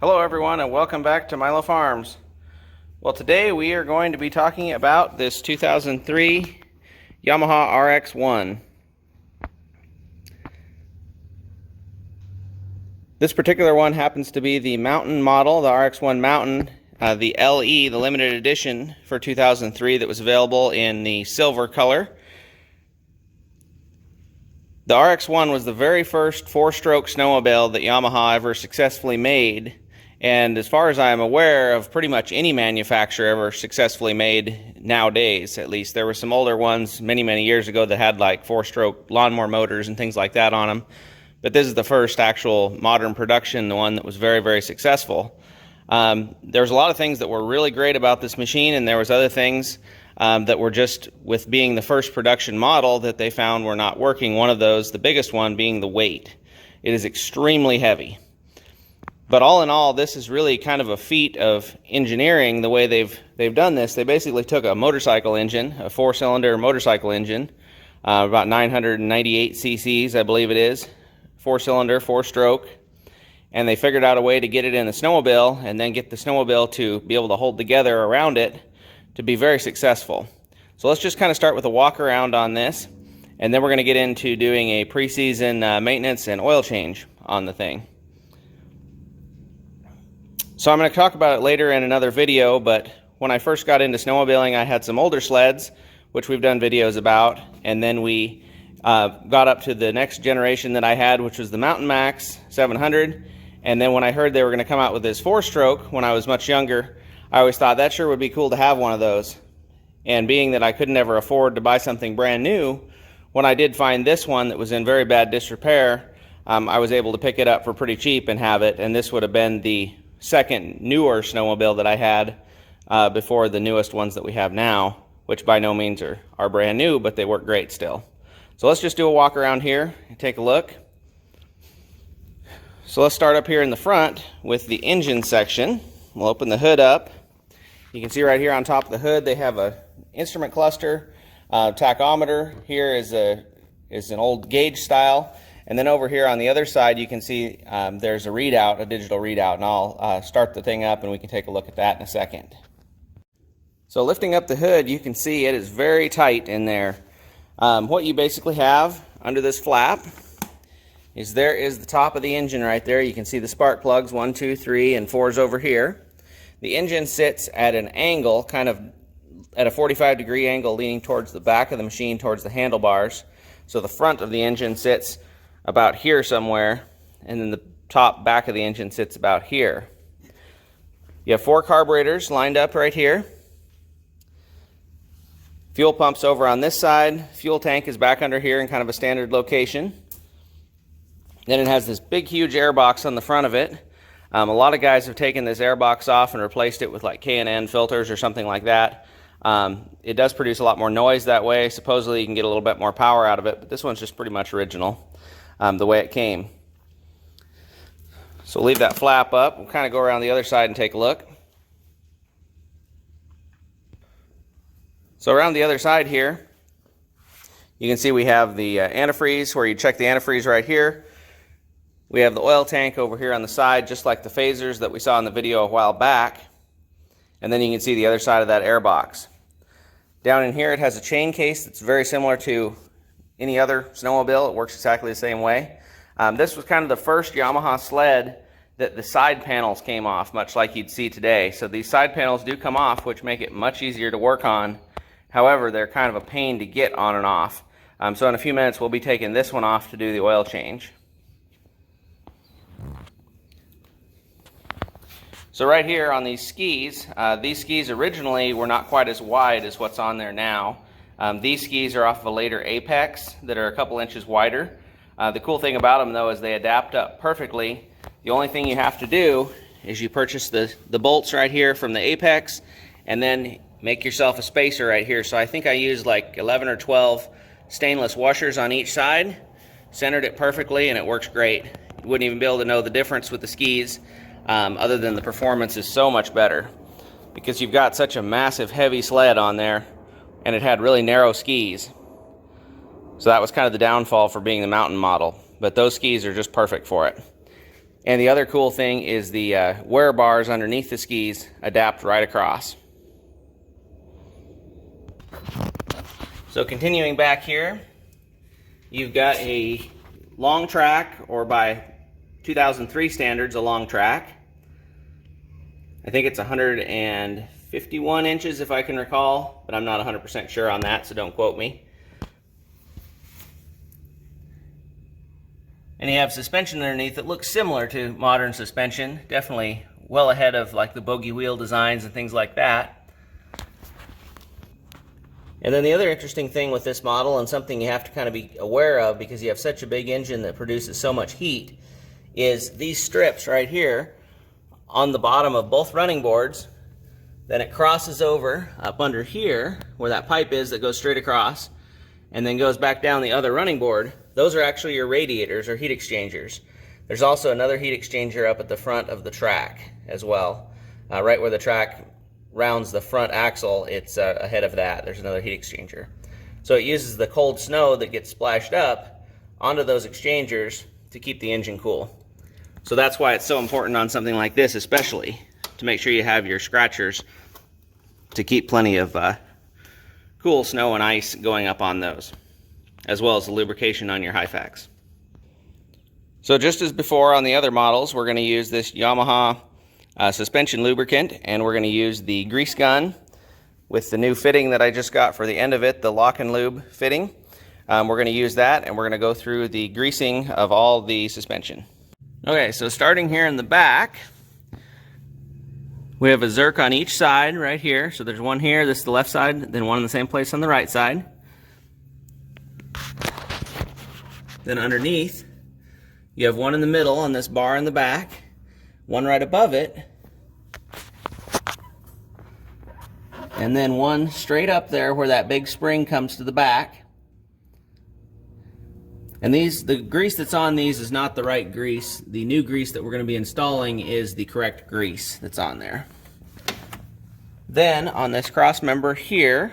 Hello everyone and welcome back to Milo Farms. Well, today we are going to be talking about this 2003 Yamaha RX-1. This particular one happens to be the Mountain model, the RX-1 Mountain, the LE, the limited edition for 2003 that was available in the silver color. The RX-1 was the very first four-stroke snowmobile that Yamaha ever successfully made. And as far as I am aware of pretty much any manufacturer ever successfully made nowadays, at least. There were some older ones many years ago that had like four-stroke lawnmower motors and things like that on them. But this is the first actual modern production, the one that was very successful. There's a lot of things that were really great about this machine, and there was other things that were just, with being the first production model, that they found were not working. One of those, the biggest one, being the weight. It is extremely heavy. But all in all, this is really kind of a feat of engineering, the way they've done this. They basically took a motorcycle engine, a four-cylinder motorcycle engine, about 998 cc's, I believe it is, four-cylinder, four-stroke, and they figured out a way to get it in the snowmobile and then get the snowmobile to be able to hold together around it to be very successful. So let's just kind of start with a walk around on this, and then we're going to get into doing a pre-season maintenance and oil change on the thing. So I'm going to talk about it later in another video, but when I first got into snowmobiling, I had some older sleds, which we've done videos about, and then we got up to the next generation that I had, which was the Mountain Max 700, and then when I heard they were going to come out with this four-stroke when I was much younger, I always thought that sure would be cool to have one of those. And being that I could never afford to buy something brand new, when I did find this one that was in very bad disrepair, I was able to pick it up for pretty cheap and have it, and this would have been the second newer snowmobile that I had before the newest ones that we have now, which by no means are brand new, but they work great still. So let's just do a walk around here and take a look. So let's start up here in the front with the engine section. We'll open the hood up. You can see right here on top of the hood they have a instrument cluster, tachometer. Here is an old gauge style. And then over here on the other side, you can see there's a readout, a digital readout, and I'll start the thing up and we can take a look at that in a second. So lifting up the hood, you can see it is very tight in there. What you basically have under this flap is there is the top of the engine right there. You can see the spark plugs, 1, 2, 3, and 4's over here. The engine sits at an angle, kind of at a 45-degree angle, leaning towards the back of the machine, towards the handlebars. So the front of the engine sits about here somewhere, and then the top back of the engine sits about here. You have 4 carburetors lined up right here. Fuel pump's over on this side. Fuel tank is back under here in kind of a standard location. Then it has this big huge air box on the front of it. A lot of guys have taken this air box off and replaced it with like K&N filters or something like that. It does produce a lot more noise that way. Supposedly you can get a little bit more power out of it, but this one's just pretty much original. The way it came. So leave that flap up. We'll kind of go around the other side and take a look. So around the other side here, you can see we have the antifreeze, where you check the antifreeze right here. We have the oil tank over here on the side, just like the phasers that we saw in the video a while back. And then you can see the other side of that air box. Down in here it has a chain case that's very similar to any other snowmobile. It works exactly the same way. This was kind of the first Yamaha sled that the side panels came off, much like you'd see today. So these side panels do come off, which make it much easier to work on. However, they're kind of a pain to get on and off. So in a few minutes we'll be taking this one off to do the oil change. So right here on these skis originally were not quite as wide as what's on there now. These skis are off of a later Apex that are a couple inches wider. The cool thing about them though is they adapt up perfectly. The only thing you have to do is you purchase the bolts right here from the Apex and then make yourself a spacer right here. So I think I used like 11 or 12 stainless washers on each side, centered it perfectly, and it works great. You wouldn't even be able to know the difference with the skis, other than the performance is so much better because you've got such a massive heavy sled on there. And it had really narrow skis. So that was kind of the downfall for being the Mountain model. But those skis are just perfect for it. And the other cool thing is the wear bars underneath the skis adapt right across. So continuing back here, you've got a long track, or by 2003 standards, a long track. I think it's 151 inches if I can recall, but I'm not 100% sure on that, so don't quote me. And you have suspension underneath that looks similar to modern suspension, definitely well ahead of like the bogey wheel designs and things like that. And then the other interesting thing with this model, and something you have to kind of be aware of because you have such a big engine that produces so much heat, is these strips right here on the bottom of both running boards. Then it crosses over up under here where that pipe is that goes straight across, and then goes back down the other running board. Those are actually your radiators or heat exchangers. There's also another heat exchanger up at the front of the track as well. Right where the track rounds the front axle, it's ahead of that. There's another heat exchanger. So it uses the cold snow that gets splashed up onto those exchangers to keep the engine cool. So that's why it's so important on something like this, especially to make sure you have your scratchers to keep plenty of cool snow and ice going up on those, as well as the lubrication on your Hyfax. So just as before on the other models, we're going to use this Yamaha suspension lubricant, and we're going to use the grease gun with the new fitting that I just got for the end of it, the lock and lube fitting. We're going to use that, and we're going to go through the greasing of all the suspension. Okay, so starting here in the back, we have a zerk on each side right here. So there's one here, this is the left side, then one in the same place on the right side. Then underneath, you have one in the middle on this bar in the back, one right above it, and then one straight up there where that big spring comes to the back. And the grease that's on these is not the right grease. The new grease that we're going to be installing is the correct grease that's on there. Then on this cross member here,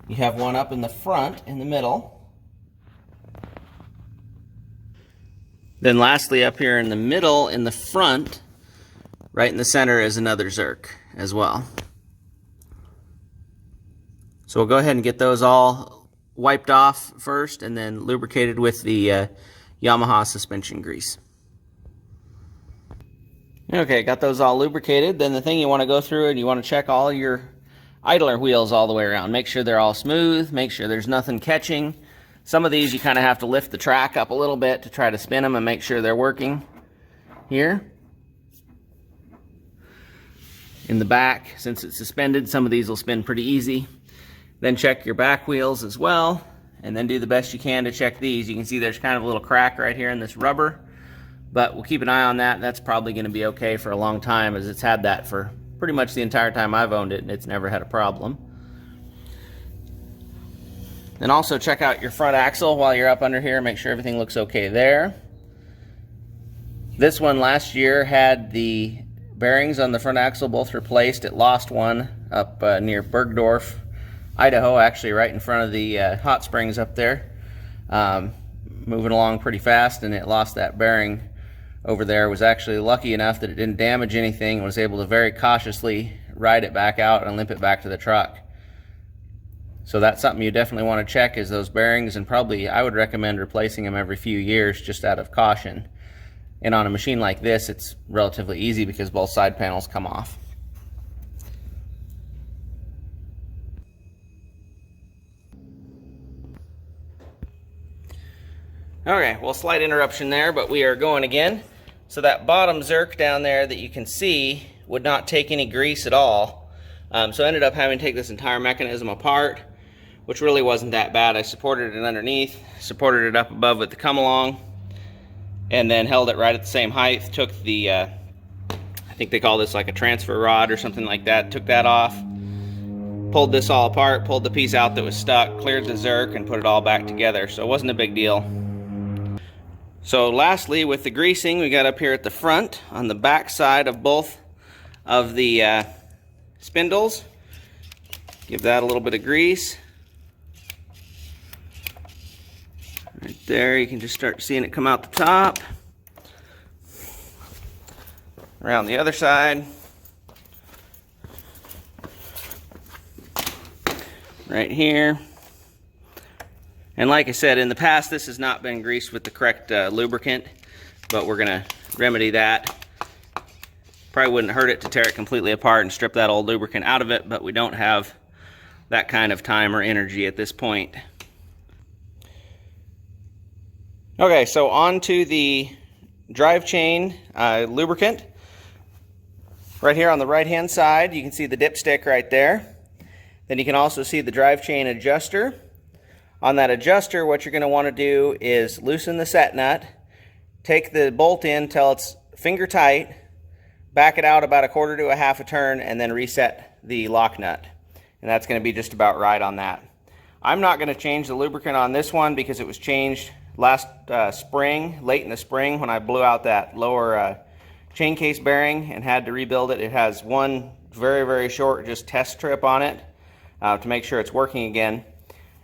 you have one up in the front, in the middle. Then lastly, up here in the middle, in the front, right in the center, is another zerk as well. So we'll go ahead and get those all wiped off first and then lubricated with the Yamaha suspension grease. Okay, got those all lubricated. Then the thing you want to go through, and you want to check all your idler wheels all the way around. Make sure they're all smooth, make sure there's nothing catching. Some of these you kind of have to lift the track up a little bit to try to spin them and make sure they're working. Here in the back, since it's suspended, some of these will spin pretty easy. Then check your back wheels as well, and then do the best you can to check these. You can see there's kind of a little crack right here in this rubber, but we'll keep an eye on that. That's probably going to be okay for a long time, as it's had that for pretty much the entire time I've owned it, and it's never had a problem. Then also check out your front axle while you're up under here, make sure everything looks okay there. This one last year had the bearings on the front axle both replaced. It lost one up near Bergdorf, Idaho, actually right in front of the hot springs up there. Moving along pretty fast, and it lost that bearing over there. Was actually lucky enough that it didn't damage anything and was able to very cautiously ride it back out and limp it back to the truck. So that's something you definitely want to check, is those bearings, and probably I would recommend replacing them every few years just out of caution. And on a machine like this, it's relatively easy because both side panels come off. Okay, well, slight interruption there, but we are going again. So that bottom zerk down there that you can see would not take any grease at all. So I ended up having to take this entire mechanism apart, which really wasn't that bad. I supported it underneath, supported it up above with the come along, and then held it right at the same height. Took the, I think they call this like a transfer rod or something like that, took that off, pulled this all apart, pulled the piece out that was stuck, cleared the zerk, and put it all back together. So it wasn't a big deal. So lastly, with the greasing, we got up here at the front, on the back side of both of the spindles. Give that a little bit of grease. Right there, you can just start seeing it come out the top. Around the other side. Right here. And like I said, in the past this has not been greased with the correct lubricant, but we're going to remedy that. Probably wouldn't hurt it to tear it completely apart and strip that old lubricant out of it, but we don't have that kind of time or energy at this point. Okay, so on to the drive chain lubricant. Right here on the right hand side, you can see the dipstick right there. Then you can also see the drive chain adjuster. On that adjuster, what you're going to want to do is loosen the set nut, take the bolt in till it's finger tight, back it out about a quarter to a half a turn, and then reset the lock nut. And that's going to be just about right on that. I'm not going to change the lubricant on this one because it was changed last spring, late in the spring, when I blew out that lower chain case bearing and had to rebuild it. It has one very, very short just test trip on it to make sure it's working again.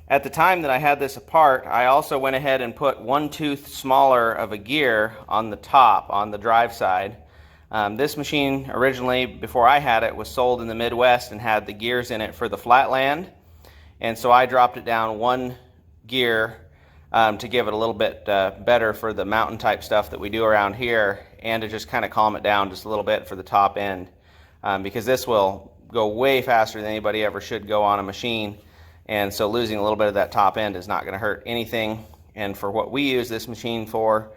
At the time that I had this apart, I also went ahead and put 1 tooth smaller of a gear on the top, on the drive side. This machine originally, before I had it, was sold in the Midwest and had the gears in it for the flatland. And so I dropped it down 1 gear to give it a little bit better for the mountain type stuff that we do around here, and to just kind of calm it down just a little bit for the top end, because this will go way faster than anybody ever should go on a machine, and so losing a little bit of that top end is not going to hurt anything. And for what we use this machine for,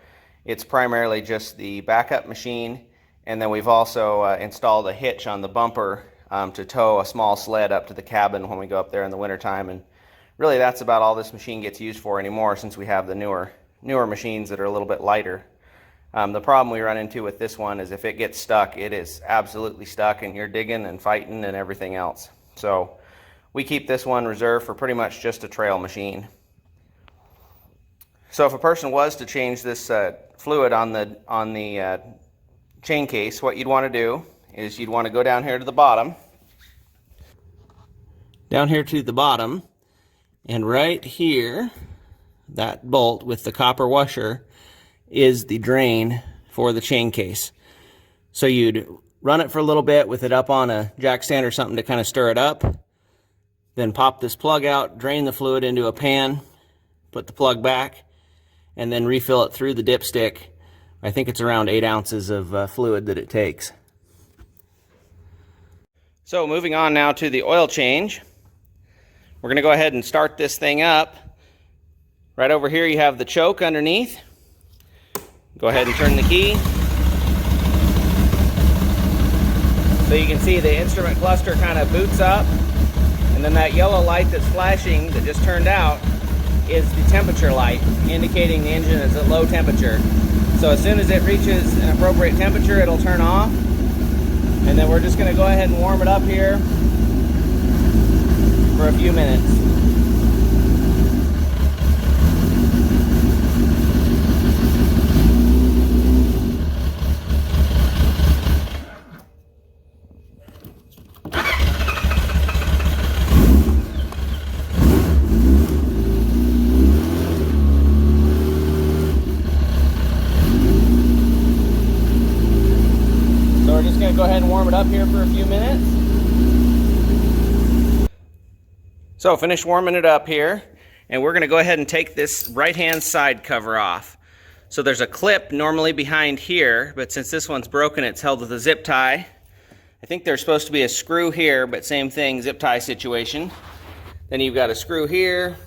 it's primarily just the backup machine, and then we've also installed a hitch on the bumper to tow a small sled up to the cabin when we go up there in the wintertime. And really that's about all this machine gets used for anymore, since we have the newer machines that are a little bit lighter. The problem we run into with this one is if it gets stuck, it is absolutely stuck, and you're digging and fighting and everything else. So we keep this one reserved for pretty much just a trail machine. So if a person was to change this fluid on the chain case, what you'd want to do is you'd want to go down here to the bottom. Down here to the bottom, and right here, that bolt with the copper washer is the drain for the chain case. So you'd run it for a little bit with it up on a jack stand or something to kind of stir it up. Then pop this plug out, drain the fluid into a pan, put the plug back, and then refill it through the dipstick. I think it's around 8 ounces of fluid that it takes. So moving on now to the oil change. We're going to go ahead and start this thing up. Right over here you have the choke underneath. Go ahead and turn the key. So you can see the instrument cluster kind of boots up, and then that yellow light that's flashing that just turned out is the temperature light, indicating the engine is at low temperature. So as soon as it reaches an appropriate temperature, it'll turn off. And then we're just going to go ahead and warm it up here for a few minutes. We're just going to go ahead and warm it up here for a few minutes. So finish warming it up here, and we're going to go ahead and take this right-hand side cover off. So there's a clip normally behind here, but since this one's broken, it's held with a zip tie. I think there's supposed to be a screw here, but same thing, zip tie situation. Then you've got a screw here,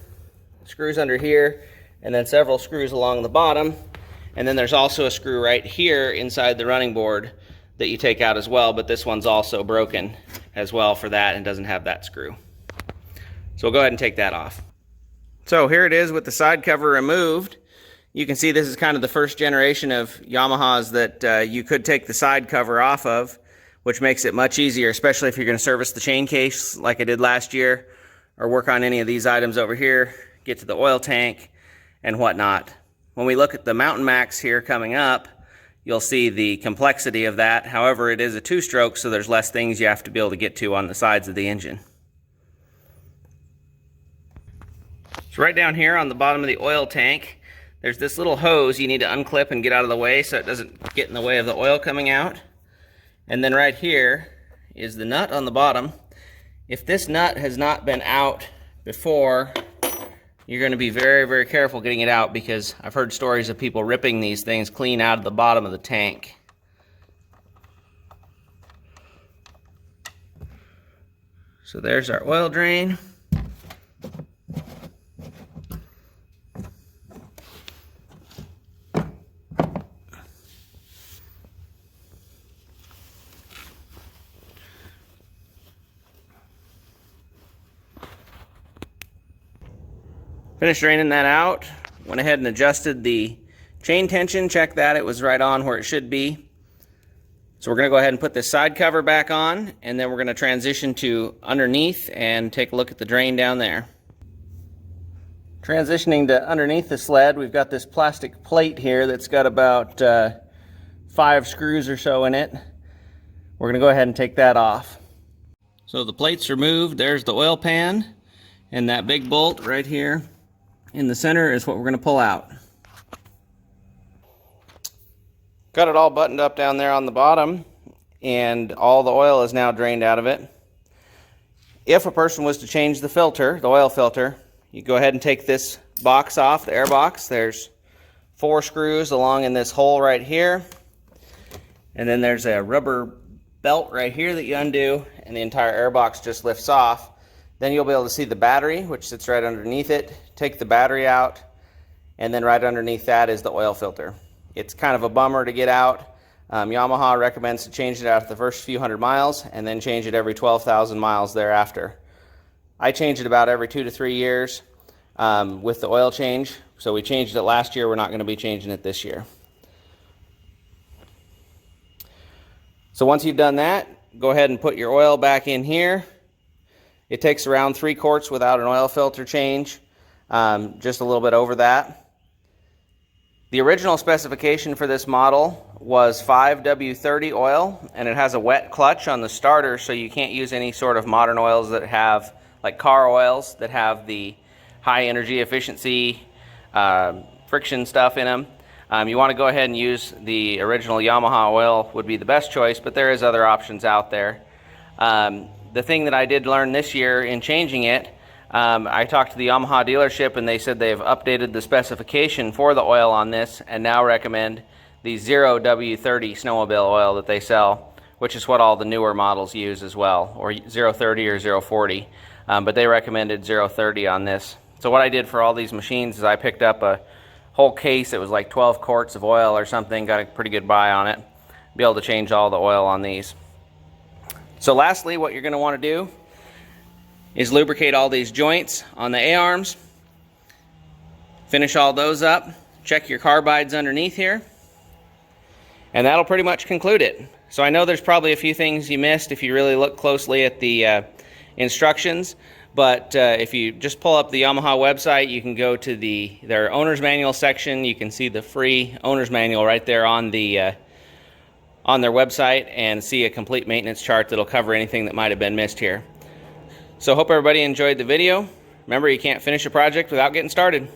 screws under here, and then several screws along the bottom. And then there's also a screw right here inside the running board that you take out as well, but this one's also broken as well for that and doesn't have that screw. So we'll go ahead and take that off. So here it is with the side cover removed. You can see this is kind of the first generation of Yamahas that you could take the side cover off of, which makes it much easier, especially if you're going to service the chain case like I did last year, or work on any of these items over here, get to the oil tank and whatnot. When we look at the Mountain Max here coming up, you'll see the complexity of that. However, it is a 2-stroke, so there's less things you have to be able to get to on the sides of the engine. So right down here on the bottom of the oil tank, there's this little hose you need to unclip and get out of the way so it doesn't get in the way of the oil coming out. And then right here is the nut on the bottom. If this nut has not been out before, you're going to be very, very careful getting it out, because I've heard stories of people ripping these things clean out of the bottom of the tank. So there's our oil drain. Finished draining that out. Went ahead and adjusted the chain tension, checked that it was right on where it should be. So we're going to go ahead and put this side cover back on, and then we're going to transition to underneath and take a look at the drain down there. Transitioning to underneath the sled, we've got this plastic plate here that's got about 5 screws or so in it. We're going to go ahead and take that off. So the plate's removed. There's the oil pan, and that big bolt right here in the center is what we're going to pull out. Got it all buttoned up down there on the bottom, and all the oil is now drained out of it. If a person was to change the filter, the oil filter, you go ahead and take this box off, the air box. There's 4 screws along in this hole right here, and then there's a rubber belt right here that you undo, and the entire air box just lifts off. Then you'll be able to see the battery, which sits right underneath it. Take the battery out, and then right underneath that is the oil filter. It's kind of a bummer to get out. Yamaha recommends to change it after the first few hundred miles, and then change it every 12,000 miles thereafter. I change it about every 2 to 3 years with the oil change. So we changed it last year. We're not going to be changing it this year. So once you've done that, go ahead and put your oil back in here. It takes around 3 quarts without an oil filter change, just a little bit over that. The original specification for this model was 5W30 oil, and it has a wet clutch on the starter, so you can't use any sort of modern oils that have, like car oils, that have the high energy efficiency friction stuff in them. You want to go ahead and use the original Yamaha oil would be the best choice, but there is other options out there. The thing that I did learn this year in changing it, I talked to the Yamaha dealership, and they said they've updated the specification for the oil on this and now recommend the 0W30 snowmobile oil that they sell, which is what all the newer models use as well, or 030 or 040. But they recommended 030 on this. So what I did for all these machines is I picked up a whole case. It was like 12 quarts of oil or something. Got a pretty good buy on it. Be able to change all the oil on these. So lastly, what you're going to want to do is lubricate all these joints on the A-arms. Finish all those up. Check your carbides underneath here. And that'll pretty much conclude it. So I know there's probably a few things you missed if you really look closely at the instructions. But if you just pull up the Yamaha website, you can go to their owner's manual section. You can see the free owner's manual right there on their website, and see a complete maintenance chart that'll cover anything that might have been missed here. So hope everybody enjoyed the video. Remember, you can't finish a project without getting started.